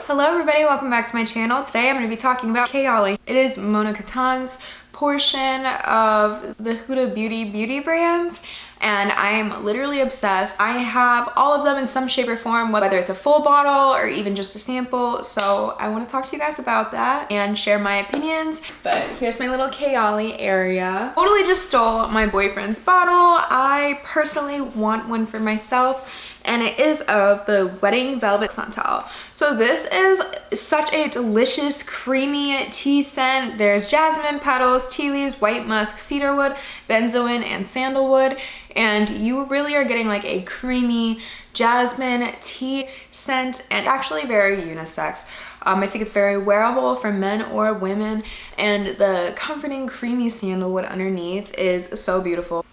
Hello everybody, welcome back to my channel. Today I'm going to be talking about Kayali. It is Mona Katan's portion of the Huda Beauty brand, and I am literally obsessed. I have all of them in some shape or form, whether it's a full bottle or even just a sample, so I want to talk to you guys about that and share my opinions. But here's my little Kayali area. Totally just stole my boyfriend's bottle. I personally want one for myself, and it is of the Wedding Velvet Santal. So this is such a delicious, creamy tea scent. There's jasmine petals, tea leaves, white musk, cedarwood, benzoin, and sandalwood. And you really are getting like a creamy jasmine tea scent, and actually very unisex. I think it's very wearable for men or women, and the comforting, creamy sandalwood underneath is so beautiful.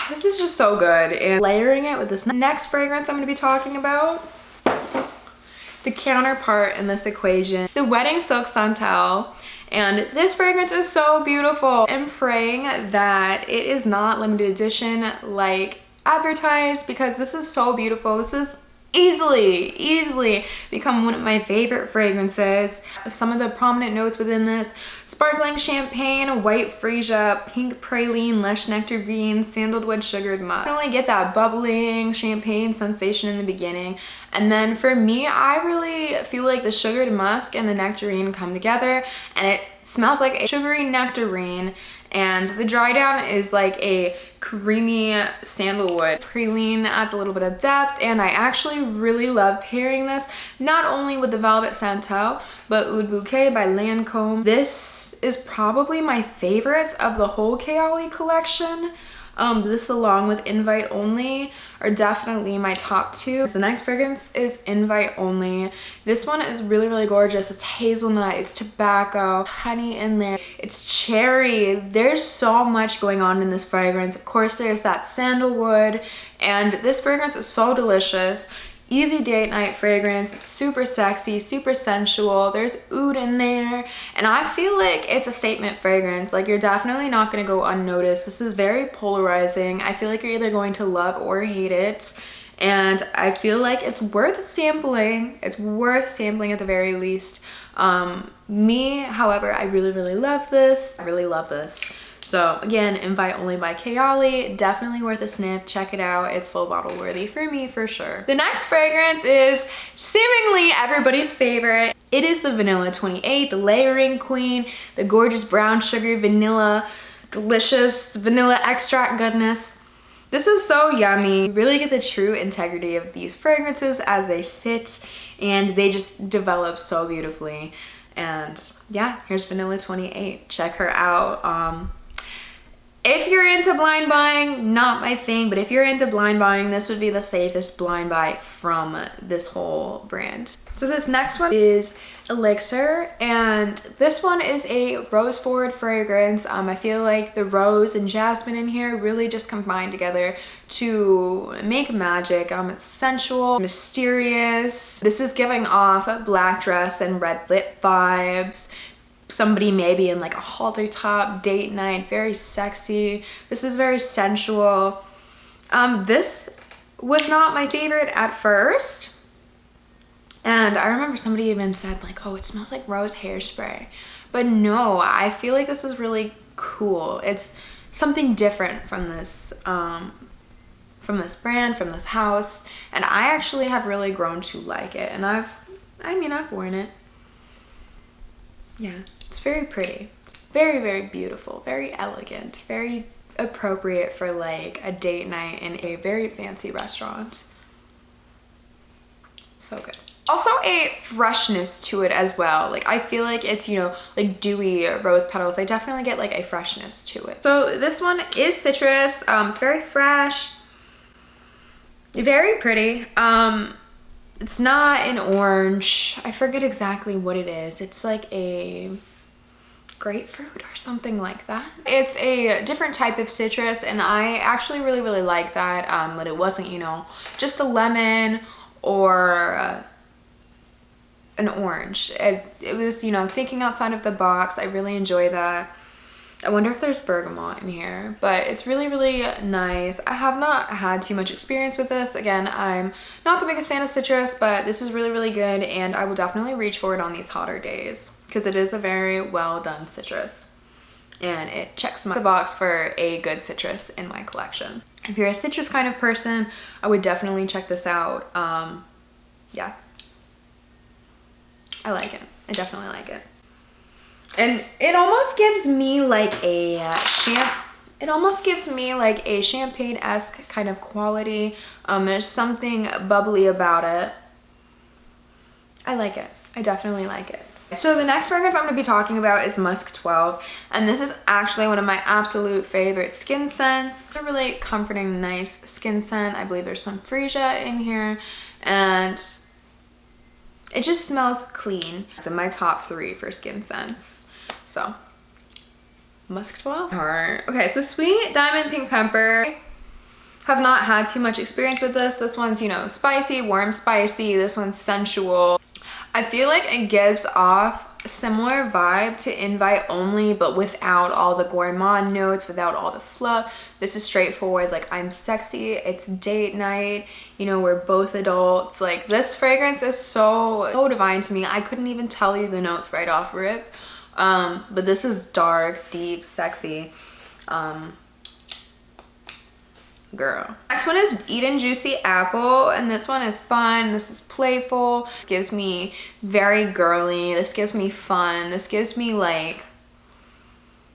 This is just so good. And layering it with this next fragrance I'm going to be talking about, the counterpart in this equation, the Wedding Silk Santal. And this fragrance is so beautiful. I'm praying that it is not limited edition like advertised, because this is so beautiful. This is easily become one of my favorite fragrances. Some of the prominent notes within this: sparkling champagne, white freesia, pink praline, lush nectarine, sandalwood, sugared musk. It only gets that bubbling champagne sensation in the beginning, and then for me, I really feel like the sugared musk and the nectarine come together, and it smells like a sugary nectarine, and the dry down is like a creamy sandalwood. Praline adds a little bit of depth, and I actually really love pairing this not only with the Velvet Santal, but Oud Bouquet by Lancome. This is probably my favorite of the whole Kayali collection. This along with Invite Only are definitely my top two. The next fragrance is Invite Only. This one is really gorgeous. It's hazelnut, it's tobacco, honey in there, it's cherry. There's so much going on in this fragrance. Of course, there's that sandalwood, and this fragrance is so delicious. Easy date night fragrance. It's super sexy, super sensual. There's oud in there, and I feel like it's a statement fragrance. Like, you're definitely not going to go unnoticed. This is very polarizing. I feel like you're either going to love or hate it, and I feel like it's worth sampling. It's worth sampling at the very least. Me, however, I really love this. I really love this. So again, Invite Only by Kayali, definitely worth a sniff. Check it out. It's full bottle worthy for me for sure. The next fragrance is seemingly everybody's favorite. It is the Vanilla 28, the layering queen, the gorgeous brown sugar vanilla, delicious vanilla extract goodness. This is so yummy. You really get the true integrity of these fragrances as they sit, and they just develop so beautifully. And yeah, here's Vanilla 28. Check her out. If you're into blind buying, not my thing, but if you're into blind buying, this would be the safest blind buy from this whole brand. So this next one is Elixir, and this one is a rose forward fragrance. I feel like the rose and jasmine in here really just combine together to make magic. It's sensual, mysterious. This is giving off black dress and red lip vibes. Somebody maybe in like a halter top, date night, very sexy. This is very sensual. This was not my favorite at first, and I remember somebody even said like, oh, it smells like rose hairspray, but no, I feel like this is really cool. It's something different from this brand, from this house, and I actually have really grown to like it, and I've worn it. Yeah, it's very pretty. It's very beautiful, very elegant, very appropriate for like a date night in a very fancy restaurant. So good. Also a freshness to it as well. Like, I feel like it's, you know, like dewy rose petals. I definitely get like a freshness to it. So this one is citrus. It's very fresh, very pretty. It's not an orange. I forget exactly what it is. It's like a grapefruit or something like that. It's a different type of citrus, and I actually really like that. But it wasn't, you know, just a lemon or an orange. It was, you know, thinking outside of the box. I really enjoy that. I wonder if there's bergamot in here, but it's really, really nice. I have not had too much experience with this. Again, I'm not the biggest fan of citrus, but this is really, really good, and I will definitely reach for it on these hotter days because it is a very well done citrus, and it checks the box for a good citrus in my collection. If you're a citrus kind of person, I would definitely check this out. Yeah, I like it. I definitely like it. And it almost gives me like a champagne-esque kind of quality. There's something bubbly about it. I like it. I definitely like it. So the next fragrance I'm going to be talking about is Musk 12, and this is actually one of my absolute favorite skin scents. It's a really comforting, nice skin scent. I believe there's some freesia in here, and it just smells clean. It's in my top 3 for skin scents. So, Musk 12. Okay, so Sweet Diamond Pink Pepper. Have not had too much experience with this. This one's, you know, spicy, warm spicy. This one's sensual. I feel like it gives off a similar vibe to Invite Only, but without all the gourmand notes, without all the fluff. This is straightforward, like, I'm sexy, it's date night, you know, we're both adults. Like, this fragrance is so divine to me. I couldn't even tell you the notes right off rip. But this is dark, deep, sexy. Girl. Next one is Eat and Juicy Apple, and this one is fun. This is playful. This gives me very girly. This gives me fun. This gives me like,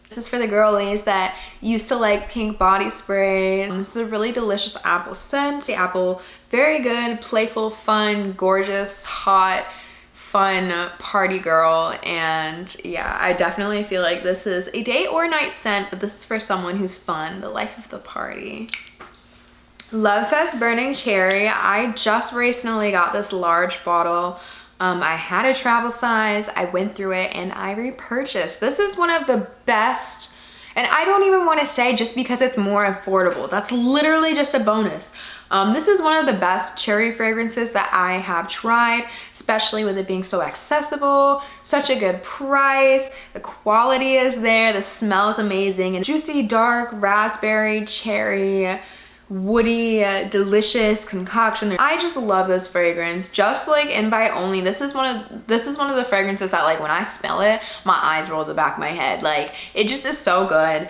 this is for the girlies that used to like pink body spray. And this is a really delicious apple scent. The apple, very good, playful, fun, gorgeous, hot, fun party girl. And yeah, I definitely feel like this is a day or night scent, but this is for someone who's fun, the life of the party. Love Fest Burning Cherry. I just recently got this large bottle. I had a travel size, I went through it, and I repurchased. This is one of the best, and I don't even want to say just because it's more affordable. That's literally just a bonus. This is one of the best cherry fragrances that I have tried, especially with it being so accessible, such a good price, the quality is there, the smell is amazing, and juicy, dark, raspberry, cherry, woody, delicious concoction. I just love this fragrance. Just like Invite Only, this is one of the fragrances that, like, when I smell it, my eyes roll to the back of my head. Like, it just is so good.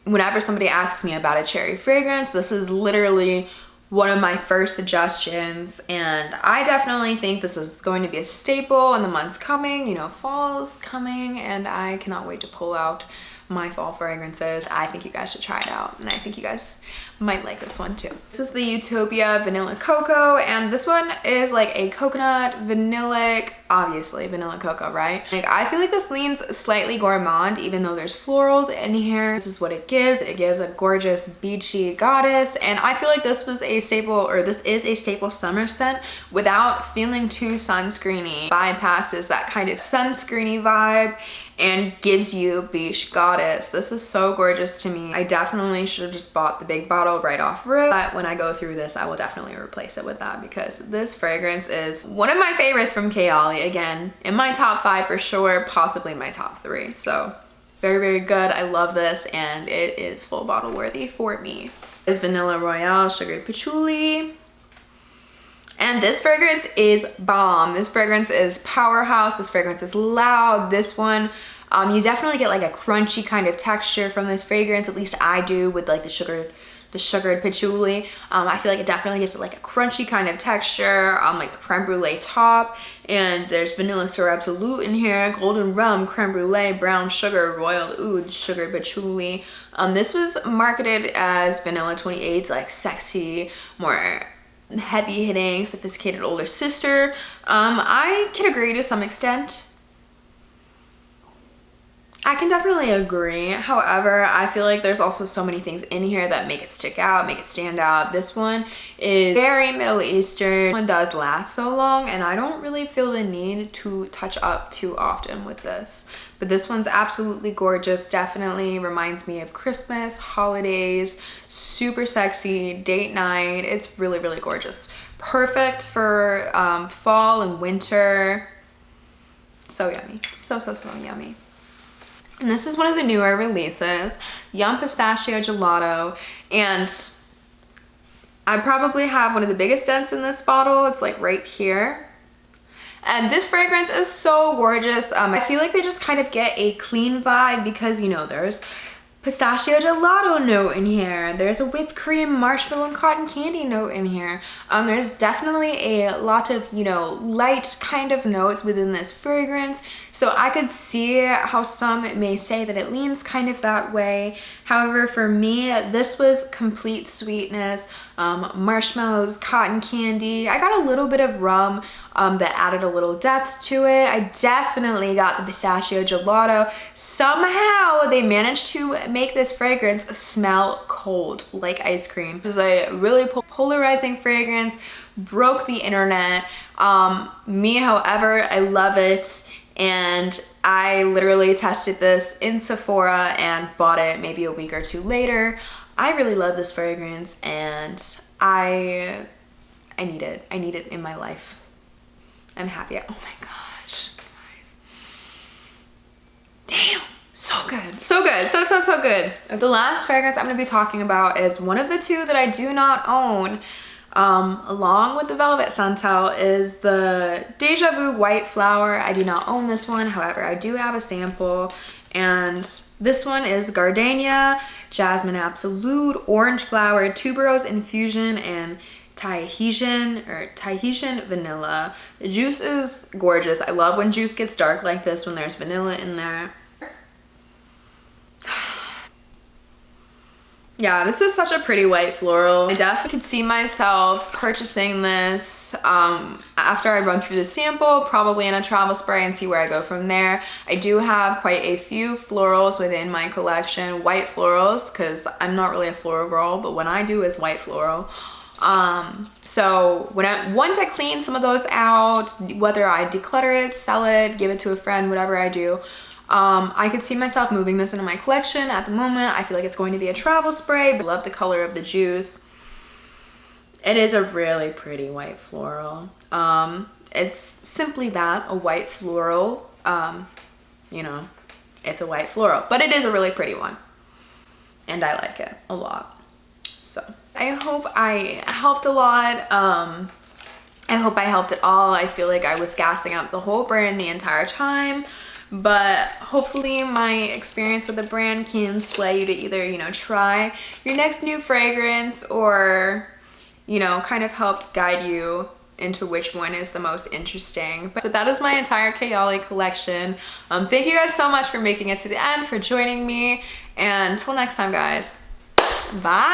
Whenever somebody asks me about a cherry fragrance, this is literally one of my first suggestions, and I definitely think this is going to be a staple in the months coming. You know, fall's coming, and I cannot wait to pull out my fall fragrances. I think you guys should try it out, and I think you guys might like this one too. This is the Utopia Vanilla Coco, and this one is like a coconut, vanillic, obviously vanilla cocoa, right? Like, I feel like this leans slightly gourmand, even though there's florals in here. This is what it gives. It gives a gorgeous beachy goddess, and I feel like this was a staple, or this is a staple summer scent without feeling too sunscreeny. Bypasses that kind of sunscreeny vibe and gives you beach goddess. This is so gorgeous to me. I definitely should have just bought the big bottle right off rip, but when I go through this, I will definitely replace it with that, because this fragrance is one of my favorites from Kayali. Again, in my top 5 for sure, possibly my top 3. So very, very good. I love this, and it is full bottle worthy for me. This is Vanilla Royale Sugared Patchouli. And this fragrance is bomb. This fragrance is powerhouse. This fragrance is loud. This one, you definitely get like a crunchy kind of texture from this fragrance. At least I do with like the sugared patchouli. I feel like it definitely gives it like a crunchy kind of texture, like the creme brulee top. And there's vanilla sur absolute in here, golden rum, creme brulee, brown sugar, royal oud, sugared patchouli. This was marketed as Vanilla 28's like sexy, more heavy hitting, sophisticated older sister. I can agree to some extent. I can definitely agree. However, I feel like there's also so many things in here that make it stick out, make it stand out. This one is very Middle Eastern. This one does last so long, and I don't really feel the need to touch up too often with this. But this one's absolutely gorgeous. Definitely reminds me of Christmas, holidays, super sexy, date night. It's really, really gorgeous. Perfect for fall and winter. So yummy. So yummy. And this is one of the newer releases, Yum Pistachio Gelato. And I probably have one of the biggest dents in this bottle. It's like right here. And this fragrance is so gorgeous. I feel like they just kind of get a clean vibe because, you know, there's pistachio gelato note in here. There's a whipped cream, marshmallow, and cotton candy note in here. There's definitely a lot of, you know, light kind of notes within this fragrance. So I could see how some may say that it leans kind of that way. However, for me, this was complete sweetness, marshmallows, cotton candy. I got a little bit of rum that added a little depth to it. I definitely got the pistachio gelato. Somehow they managed to make this fragrance smell cold like ice cream. It was a really polarizing fragrance, broke the internet. Me, however, I love it. And I literally tested this in Sephora and bought it maybe a week or two later. I really love this fragrance and I need it. I need it in my life. I'm happy. Oh my gosh, guys. Damn, so good. So good, so good. The last fragrance I'm gonna be talking about is one of the two that I do not own. Along with the Velvet Santal is the Deja Vu White Flower. I do not own this one, however, I do have a sample. And this one is Gardenia, Jasmine Absolute, Orange Flower, Tuberose Infusion, and Tahitian Vanilla. The juice is gorgeous. I love when juice gets dark like this, when there's vanilla in there. Yeah, this is such a pretty white floral. I definitely could see myself purchasing this after I run through the sample, probably in a travel spray, and see where I go from there. I do have quite a few florals within my collection, white florals, because I'm not really a floral girl, but when I do, it's white floral. So once I clean some of those out, whether I declutter it, sell it, give it to a friend, whatever I do, I could see myself moving this into my collection. At the moment, I feel like it's going to be a travel spray, but I love the color of the juice. It is a really pretty white floral. It's simply that, a white floral. You know, it's a white floral, but it is a really pretty one. And I like it a lot. So I hope I helped a lot. I hope I helped at all. I feel like I was gassing up the whole brand the entire time. But hopefully my experience with the brand can sway you to either, you know, try your next new fragrance or, you know, kind of helped guide you into which one is the most interesting. But that is my entire Kayali collection. Thank you guys so much for making it to the end, for joining me. And until next time, guys, bye.